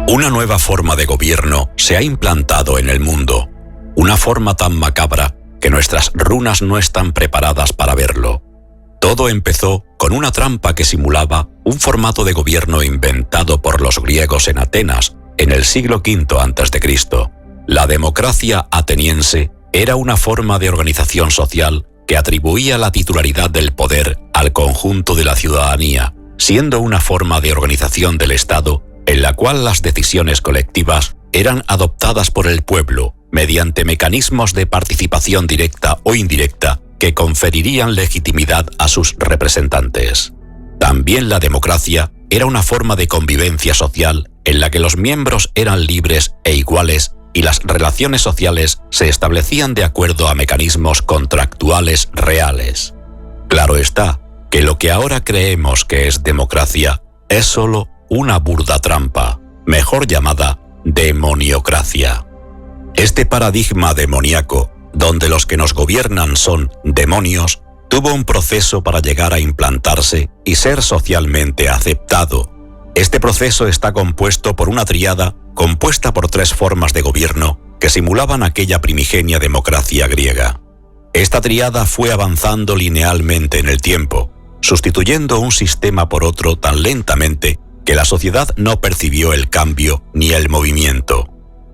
Una nueva forma de gobierno se ha implantado en el mundo, una forma tan macabra que nuestras runas no están preparadas para verlo. Todo empezó con una trampa que simulaba un formato de gobierno inventado por los griegos en Atenas en el siglo V a.C. La democracia ateniense era una forma de organización social que atribuía la titularidad del poder al conjunto de la ciudadanía, siendo una forma de organización del Estado en la cual las decisiones colectivas eran adoptadas por el pueblo mediante mecanismos de participación directa o indirecta que conferirían legitimidad a sus representantes. También la democracia era una forma de convivencia social en la que los miembros eran libres e iguales y las relaciones sociales se establecían de acuerdo a mecanismos contractuales reales. Claro está que lo que ahora creemos que es democracia es solo una burda trampa, mejor llamada demoniocracia. Este paradigma demoníaco, donde los que nos gobiernan son demonios, tuvo un proceso para llegar a implantarse y ser socialmente aceptado. Este proceso está compuesto por una tríada compuesta por 3 formas de gobierno que simulaban aquella primigenia democracia griega. Esta tríada fue avanzando linealmente en el tiempo, sustituyendo un sistema por otro tan lentamente que la sociedad no percibió el cambio ni el movimiento.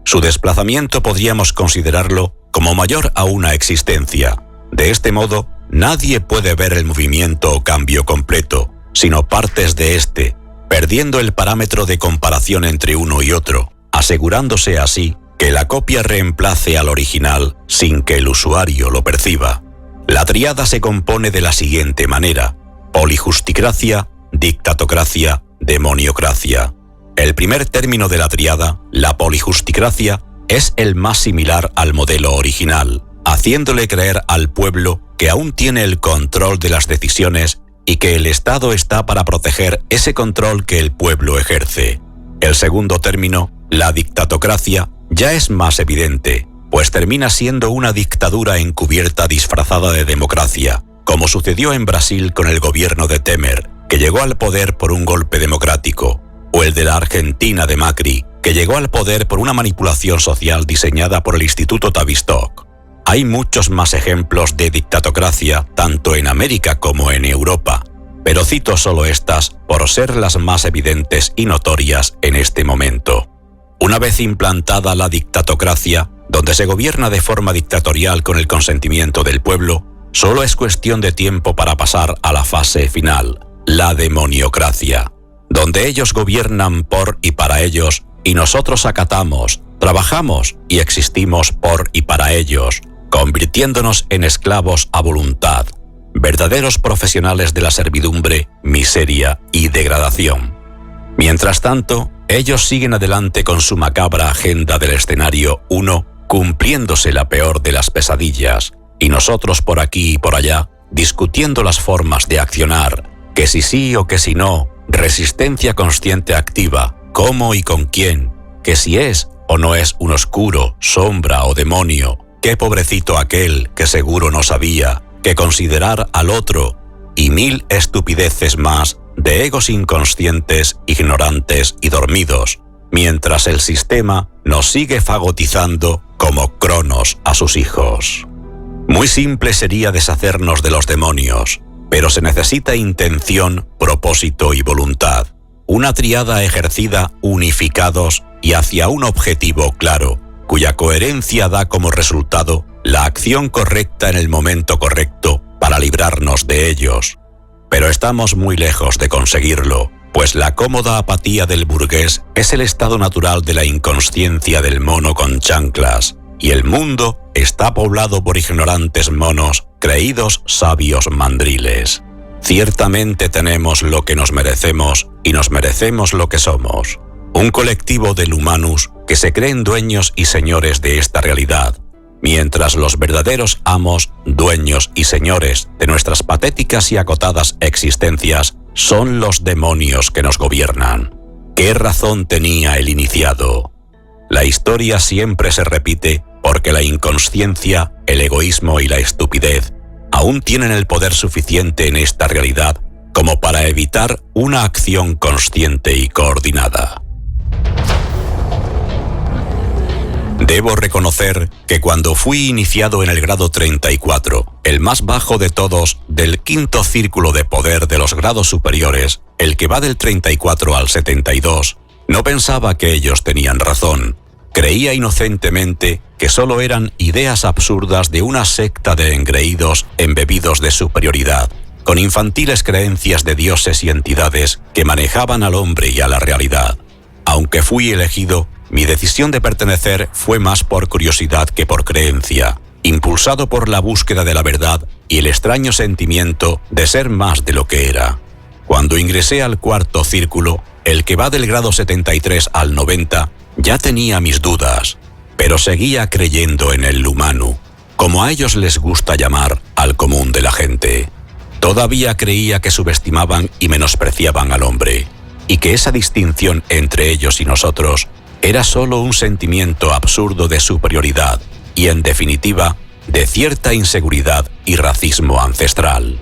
Su desplazamiento podríamos considerarlo como mayor a una existencia. De este modo, nadie puede ver el movimiento o cambio completo, sino partes de este, perdiendo el parámetro de comparación entre uno y otro, asegurándose así que la copia reemplace al original sin que el usuario lo perciba. La tríada se compone de la siguiente manera: polijusticracia, dictatocracia, demoniocracia. El primer término de la tríada, la polijusticracia, es el más similar al modelo original, haciéndole creer al pueblo que aún tiene el control de las decisiones y que el Estado está para proteger ese control que el pueblo ejerce. El segundo término, la dictatocracia, ya es más evidente, pues termina siendo una dictadura encubierta disfrazada de democracia, como sucedió en Brasil con el gobierno de Temer, que llegó al poder por un golpe democrático, o el de la Argentina de Macri, que llegó al poder por una manipulación social diseñada por el Instituto Tavistock. Hay muchos más ejemplos de dictatocracia, tanto en América como en Europa, pero cito solo estas por ser las más evidentes y notorias en este momento. Una vez implantada la dictatocracia, donde se gobierna de forma dictatorial con el consentimiento del pueblo, solo es cuestión de tiempo para pasar a la fase final, la demoniocracia, donde ellos gobiernan por y para ellos y nosotros acatamos, trabajamos y existimos por y para ellos, convirtiéndonos en esclavos a voluntad, verdaderos profesionales de la servidumbre, miseria y degradación. Mientras tanto, ellos siguen adelante con su macabra agenda del escenario 1, cumpliéndose la peor de las pesadillas, y nosotros por aquí y por allá, discutiendo las formas de accionar, que si sí o que si no, resistencia consciente activa, cómo y con quién, que si es o no es un oscuro, sombra o demonio, qué pobrecito aquel que seguro no sabía que considerar al otro, y 1000 estupideces más de egos inconscientes, ignorantes y dormidos, mientras el sistema nos sigue fagotizando como Cronos a sus hijos. Muy simple sería deshacernos de los demonios, pero se necesita intención, propósito y voluntad. Una tríada ejercida unificados y hacia un objetivo claro, cuya coherencia da como resultado la acción correcta en el momento correcto para librarnos de ellos. Pero estamos muy lejos de conseguirlo, pues la cómoda apatía del burgués es el estado natural de la inconsciencia del mono con chanclas, y el mundo está poblado por ignorantes monos, creídos sabios mandriles. Ciertamente tenemos lo que nos merecemos y nos merecemos lo que somos. Un colectivo del humanus que se creen dueños y señores de esta realidad, mientras los verdaderos amos, dueños y señores de nuestras patéticas y acotadas existencias son los demonios que nos gobiernan. ¿Qué razón tenía el iniciado? La historia siempre se repite porque la inconsciencia, el egoísmo y la estupidez aún tienen el poder suficiente en esta realidad como para evitar una acción consciente y coordinada. Debo reconocer que cuando fui iniciado en el grado 34, el más bajo de todos del quinto círculo de poder de los grados superiores, el que va del 34 al 72, no pensaba que ellos tenían razón. Creía inocentemente que solo eran ideas absurdas de una secta de engreídos embebidos de superioridad, con infantiles creencias de dioses y entidades que manejaban al hombre y a la realidad. Aunque fui elegido, mi decisión de pertenecer fue más por curiosidad que por creencia, impulsado por la búsqueda de la verdad y el extraño sentimiento de ser más de lo que era. Cuando ingresé al cuarto círculo, el que va del grado 73 al 90, ya tenía mis dudas, pero seguía creyendo en el Lumanu, como a ellos les gusta llamar al común de la gente. Todavía creía que subestimaban y menospreciaban al hombre, y que esa distinción entre ellos y nosotros era solo un sentimiento absurdo de superioridad y, en definitiva, de cierta inseguridad y racismo ancestral.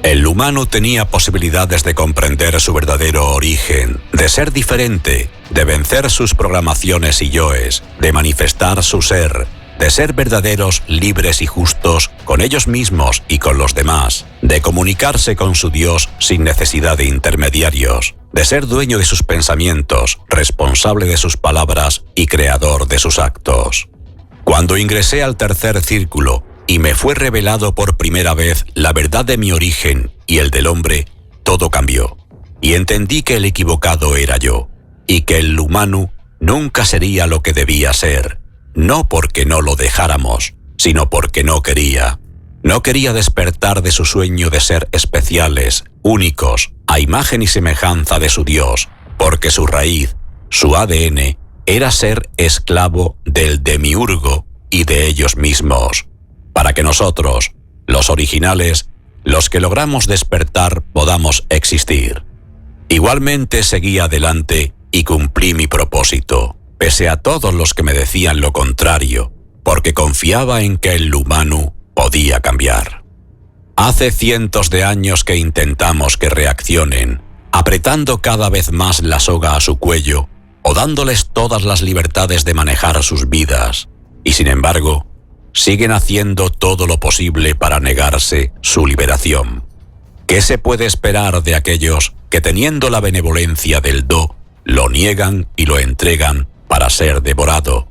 El humano tenía posibilidades de comprender su verdadero origen, de ser diferente, de vencer sus programaciones y yoes, de manifestar su ser, de ser verdaderos, libres y justos con ellos mismos y con los demás, de comunicarse con su Dios sin necesidad de intermediarios, de ser dueño de sus pensamientos, responsable de sus palabras y creador de sus actos. Cuando ingresé al tercer círculo y me fue revelado por primera vez la verdad de mi origen y el del hombre, todo cambió, y entendí que el equivocado era yo, y que el Lumanu nunca sería lo que debía ser, no porque no lo dejáramos, sino porque no quería. No quería despertar de su sueño de ser especiales, únicos, a imagen y semejanza de su Dios, porque su raíz, su ADN, era ser esclavo del demiurgo y de ellos mismos, para que nosotros, los originales, los que logramos despertar, podamos existir. Igualmente seguí adelante y cumplí mi propósito, pese a todos los que me decían lo contrario, porque confiaba en que el Lumanu podía cambiar. Hace cientos de años que intentamos que reaccionen, apretando cada vez más la soga a su cuello o dándoles todas las libertades de manejar sus vidas, y sin embargo, siguen haciendo todo lo posible para negarse su liberación. ¿Qué se puede esperar de aquellos que, teniendo la benevolencia del Do, lo niegan y lo entregan para ser devorado?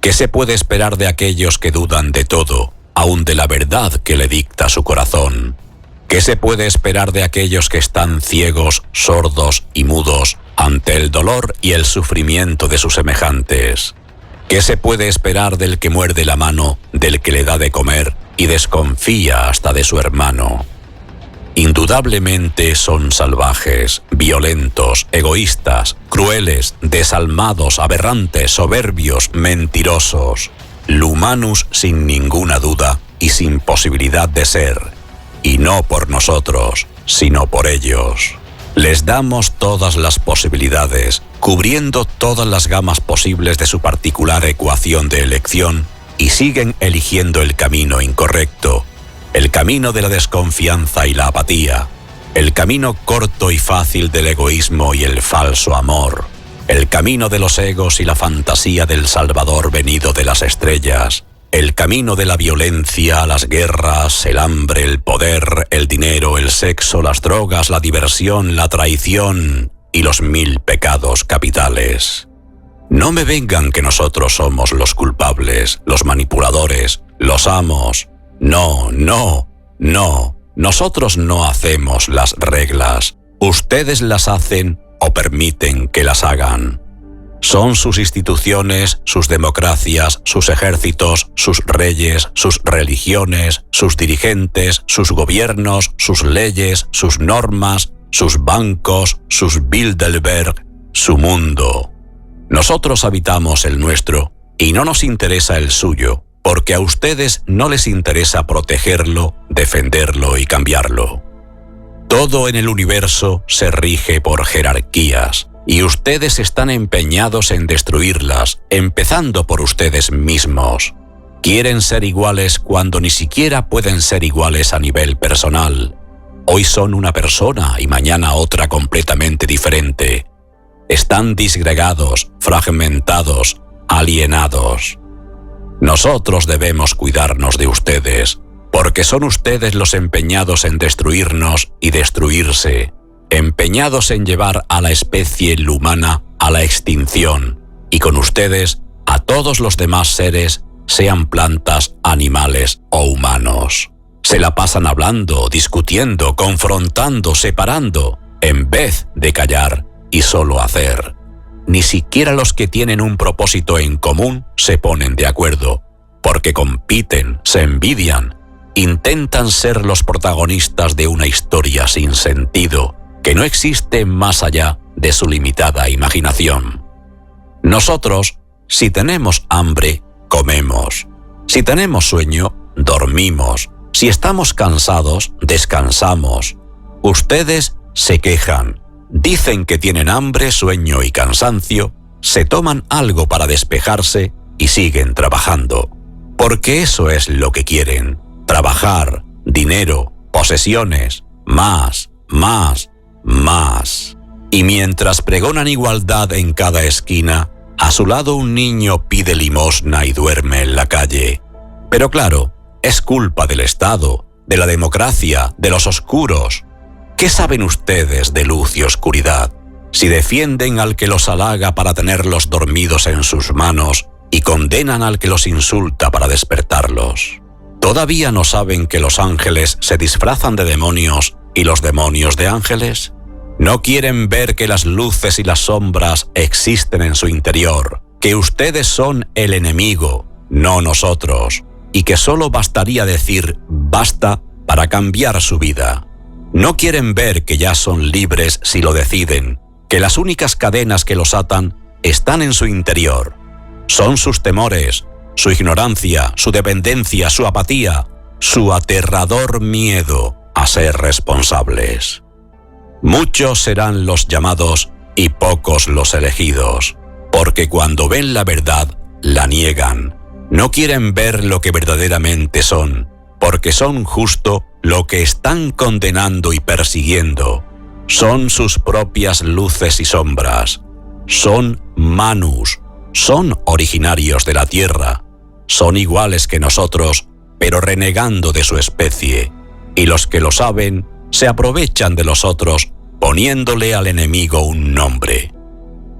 ¿Qué se puede esperar de aquellos que dudan de todo, aun de la verdad que le dicta su corazón? ¿Qué se puede esperar de aquellos que están ciegos, sordos y mudos ante el dolor y el sufrimiento de sus semejantes? ¿Qué se puede esperar del que muerde la mano del que le da de comer y desconfía hasta de su hermano? Indudablemente son salvajes, violentos, egoístas, crueles, desalmados, aberrantes, soberbios, mentirosos. Lumanus sin ninguna duda y sin posibilidad de ser, y no por nosotros, sino por ellos. Les damos todas las posibilidades, cubriendo todas las gamas posibles de su particular ecuación de elección, y siguen eligiendo el camino incorrecto, el camino de la desconfianza y la apatía, el camino corto y fácil del egoísmo y el falso amor, el camino de los egos y la fantasía del Salvador venido de las estrellas, el camino de la violencia, las guerras, el hambre, el poder, el dinero, el sexo, las drogas, la diversión, la traición y los 1000 pecados capitales. No me vengan que nosotros somos los culpables, los manipuladores, los amos. No, no, no. Nosotros no hacemos las reglas. Ustedes las hacen o permiten que las hagan. Son sus instituciones, sus democracias, sus ejércitos, sus reyes, sus religiones, sus dirigentes, sus gobiernos, sus leyes, sus normas, sus bancos, sus Bilderberg, su mundo. Nosotros habitamos el nuestro y no nos interesa el suyo, porque a ustedes no les interesa protegerlo, defenderlo y cambiarlo. Todo en el universo se rige por jerarquías, y ustedes están empeñados en destruirlas, empezando por ustedes mismos. Quieren ser iguales cuando ni siquiera pueden ser iguales a nivel personal. Hoy son una persona y mañana otra completamente diferente. Están disgregados, fragmentados, alienados. Nosotros debemos cuidarnos de ustedes, porque son ustedes los empeñados en destruirnos y destruirse, empeñados en llevar a la especie humana a la extinción, y con ustedes a todos los demás seres, sean plantas, animales o humanos. Se la pasan hablando, discutiendo, confrontando, separando, en vez de callar y solo hacer. Ni siquiera los que tienen un propósito en común se ponen de acuerdo, porque compiten, se envidian, intentan ser los protagonistas de una historia sin sentido, que no existe más allá de su limitada imaginación. Nosotros, si tenemos hambre, comemos. Si tenemos sueño, dormimos. Si estamos cansados, descansamos. Ustedes se quejan, dicen que tienen hambre, sueño y cansancio, se toman algo para despejarse y siguen trabajando. Porque eso es lo que quieren: trabajar, dinero, posesiones, más, más, más. Y mientras pregonan igualdad en cada esquina, a su lado un niño pide limosna y duerme en la calle. Pero claro, es culpa del Estado, de la democracia, de los oscuros. ¿Qué saben ustedes de luz y oscuridad, si defienden al que los halaga para tenerlos dormidos en sus manos y condenan al que los insulta para despertarlos? ¿Todavía no saben que los ángeles se disfrazan de demonios y los demonios de ángeles? ¿No quieren ver que las luces y las sombras existen en su interior, que ustedes son el enemigo, no nosotros, y que solo bastaría decir basta para cambiar su vida? ¿No quieren ver que ya son libres si lo deciden, que las únicas cadenas que los atan están en su interior? Son sus temores, su ignorancia, su dependencia, su apatía, su aterrador miedo a ser responsables. Muchos serán los llamados y pocos los elegidos, porque cuando ven la verdad, la niegan. No quieren ver lo que verdaderamente son, porque son justo lo que están condenando y persiguiendo. Son sus propias luces y sombras. Son Manus, son originarios de la tierra. Son iguales que nosotros, pero renegando de su especie. Y los que lo saben, se aprovechan de los otros, poniéndole al enemigo un nombre.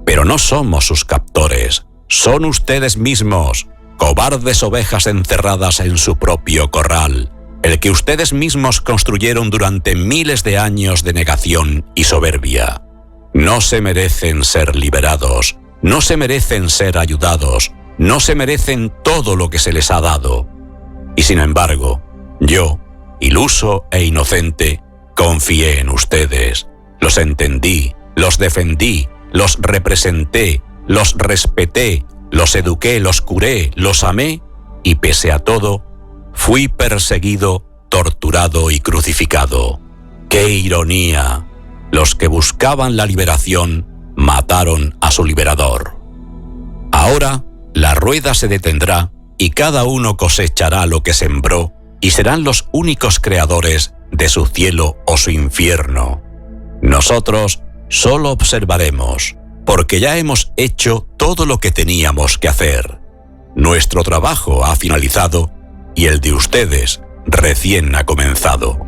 Pero no somos sus captores, son ustedes mismos, cobardes ovejas encerradas en su propio corral, el que ustedes mismos construyeron durante miles de años de negación y soberbia. No se merecen ser liberados, no se merecen ser ayudados, no se merecen todo lo que se les ha dado. Y sin embargo, yo, iluso e inocente, confié en ustedes, los entendí, los defendí, los representé, los respeté, los eduqué, los curé, los amé, y pese a todo, fui perseguido, torturado y crucificado. ¡Qué ironía! Los que buscaban la liberación mataron a su liberador. Ahora la rueda se detendrá y cada uno cosechará lo que sembró, y serán los únicos creadores de su cielo o su infierno. Nosotros solo observaremos, porque ya hemos hecho todo lo que teníamos que hacer. Nuestro trabajo ha finalizado y el de ustedes recién ha comenzado.